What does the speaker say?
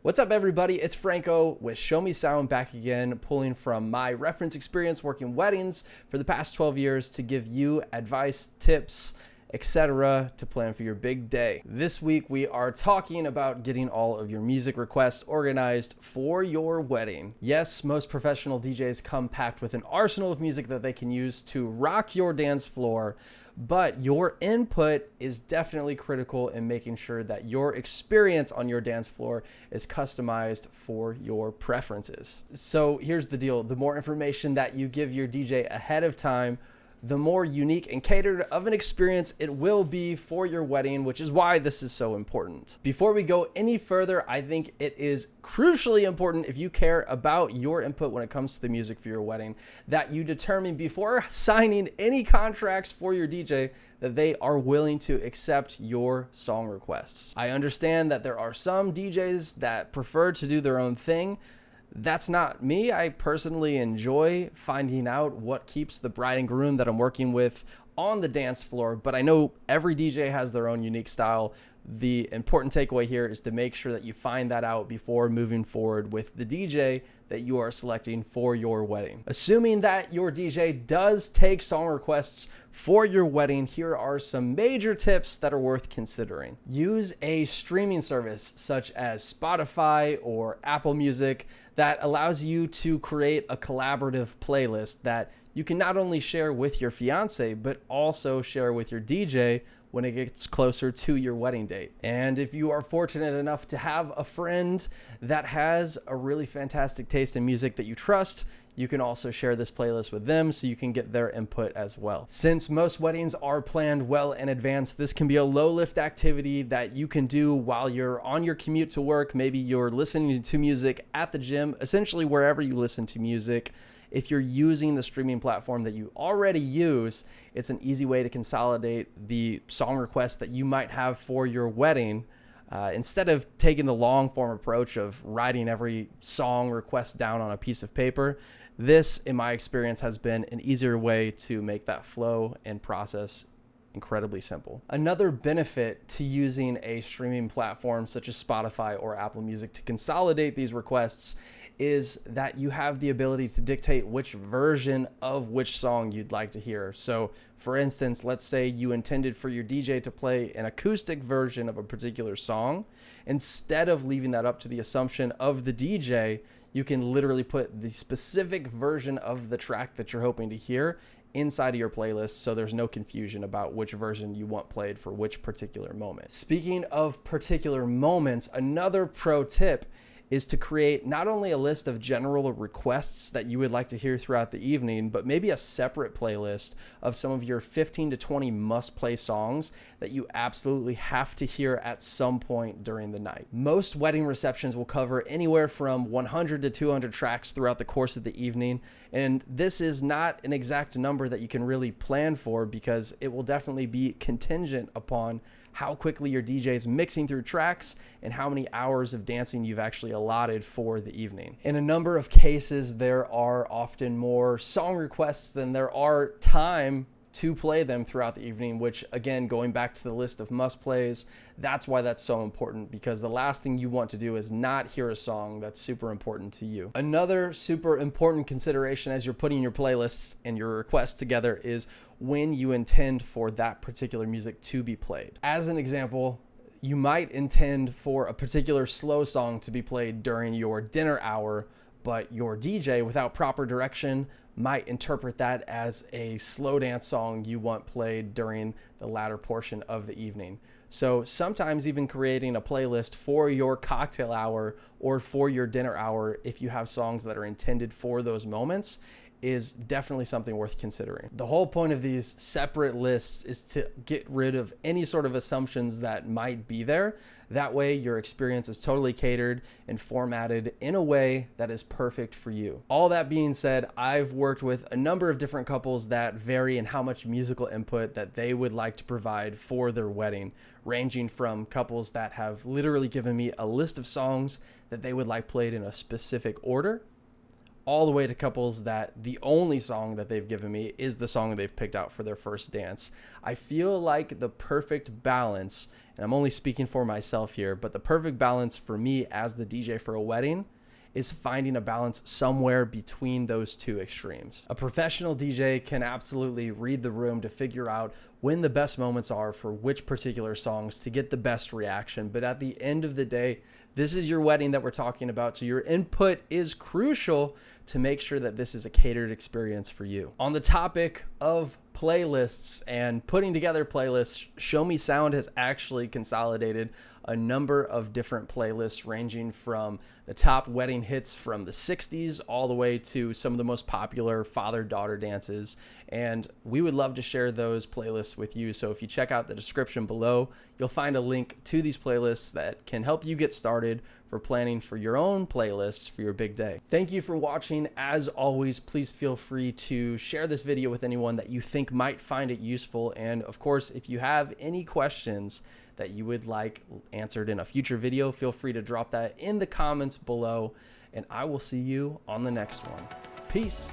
What's up, everybody? It's Franco with Show Me Sound back again, pulling from my reference experience working weddings for the past 12 years to give you advice, tips, etc. to plan for your big day. This week, we are talking about getting all of your music requests organized for your wedding. Yes, most professional DJs come packed with an arsenal of music that they can use to rock your dance floor, but your input is definitely critical in making sure that your experience on your dance floor is customized for your preferences. So here's the deal. The more information that you give your DJ ahead of time, the more unique and catered of an experience it will be for your wedding, which is why this is so important. Before we go any further, I think it is crucially important, if you care about your input when it comes to the music for your wedding, that you determine before signing any contracts for your DJ that they are willing to accept your song requests. I understand that there are some DJs that prefer to do their own thing. That's not me. I personally enjoy finding out what keeps the bride and groom that I'm working with on the dance floor, but I know every DJ has their own unique style. The important takeaway here is to make sure that you find that out before moving forward with the DJ that you are selecting for your wedding. Assuming that your DJ does take song requests for your wedding, here are some major tips that are worth considering. Use a streaming service such as Spotify or Apple Music that allows you to create a collaborative playlist that you can not only share with your fiance, but also share with your DJ when it gets closer to your wedding date. And if you are fortunate enough to have a friend that has a really fantastic taste in music that you trust, you can also share this playlist with them so you can get their input as well. Since most weddings are planned well in advance, this can be a low lift activity that you can do while you're on your commute to work. Maybe you're listening to music at the gym, essentially wherever you listen to music. If you're using the streaming platform that you already use, it's an easy way to consolidate the song requests that you might have for your wedding. Instead of taking the long form approach of writing every song request down on a piece of paper, this, in my experience, has been an easier way to make that flow and process incredibly simple. Another benefit to using a streaming platform such as Spotify or Apple Music to consolidate these requests is that you have the ability to dictate which version of which song you'd like to hear. So for instance, let's say you intended for your DJ to play an acoustic version of a particular song. Instead of leaving that up to the assumption of the DJ, you can literally put the specific version of the track that you're hoping to hear inside of your playlist, so there's no confusion about which version you want played for which particular moment. Speaking of particular moments, another pro tip is to create not only a list of general requests that you would like to hear throughout the evening, but maybe a separate playlist of some of your 15 to 20 must-play songs that you absolutely have to hear at some point during the night. Most wedding receptions will cover anywhere from 100 to 200 tracks throughout the course of the evening, and this is not an exact number that you can really plan for because it will definitely be contingent upon how quickly your DJ is mixing through tracks and how many hours of dancing you've actually allotted for the evening. In a number of cases, there are often more song requests than there are time to play them throughout the evening, which again, going back to the list of must plays, that's why that's so important, because the last thing you want to do is not hear a song that's super important to you. Another super important consideration as you're putting your playlists and your requests together is when you intend for that particular music to be played. As an example, you might intend for a particular slow song to be played during your dinner hour, but your DJ, without proper direction, might interpret that as a slow dance song you want played during the latter portion of the evening. So sometimes even creating a playlist for your cocktail hour or for your dinner hour, if you have songs that are intended for those moments, is definitely something worth considering. The whole point of these separate lists is to get rid of any sort of assumptions that might be there. That way your experience is totally catered and formatted in a way that is perfect for you. All that being said, I've worked with a number of different couples that vary in how much musical input that they would like to provide for their wedding, ranging from couples that have literally given me a list of songs that they would like played in a specific order, all the way to couples that the only song that they've given me is the song they've picked out for their first dance. I feel like the perfect balance, and I'm only speaking for myself here, but the perfect balance for me as the DJ for a wedding is finding a balance somewhere between those two extremes. A professional DJ can absolutely read the room to figure out when the best moments are for which particular songs to get the best reaction. But at the end of the day, this is your wedding that we're talking about. So your input is crucial to make sure that this is a catered experience for you. On the topic of playlists and putting together playlists, Show Me Sound has actually consolidated a number of different playlists ranging from the top wedding hits from the 60s all the way to some of the most popular father-daughter dances. And we would love to share those playlists with you. So if you check out the description below, you'll find a link to these playlists that can help you get started for planning for your own playlists for your big day. Thank you for watching. As always, please feel free to share this video with anyone that you think might find it useful. And of course, if you have any questions that you would like answered in a future video, feel free to drop that in the comments below, and I will see you on the next one. Peace.